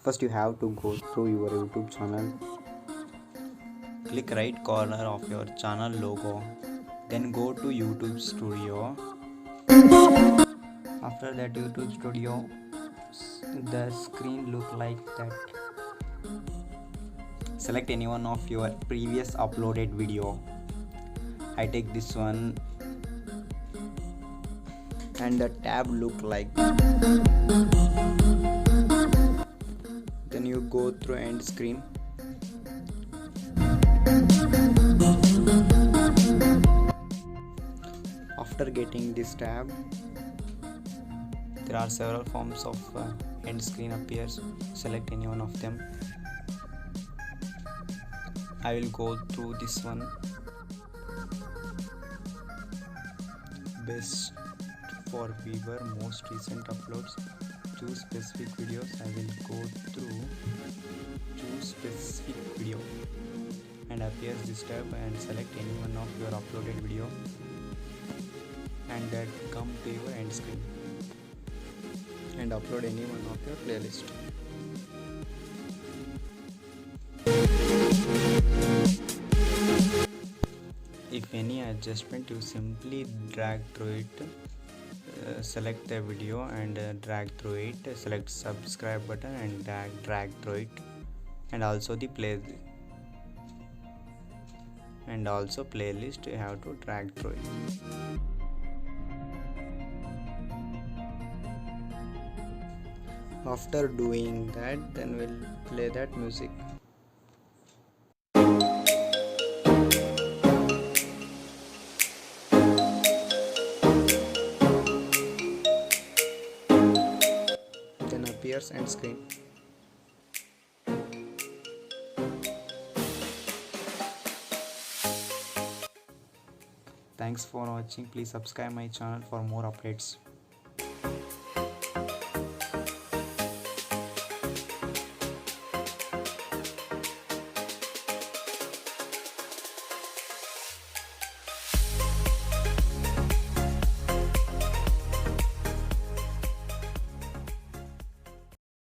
First you have to go through your YouTube channel. Click right corner of your channel logo, then go to YouTube Studio. After that YouTube Studio, the screen look like that. Select any one of your previous uploaded video. I take this one, and the tab look like. Then you go through end screen. After getting this tab, there are several forms of end screen appears. Select any one of them. I will go through this one. Best for viewer, most recent uploads. Choose specific videos. I will go through choose specific video, and appears this tab, and select any one of your uploaded video, and that come to your end screen and upload any one of your playlist. If any adjustment, you simply drag through it. Select the video and drag through it. Select subscribe button and drag through it, and also the playlist you have to drag through it. After doing that, then we'll play that music. Then appears end screen. Thanks for watching. Please subscribe my channel for more updates.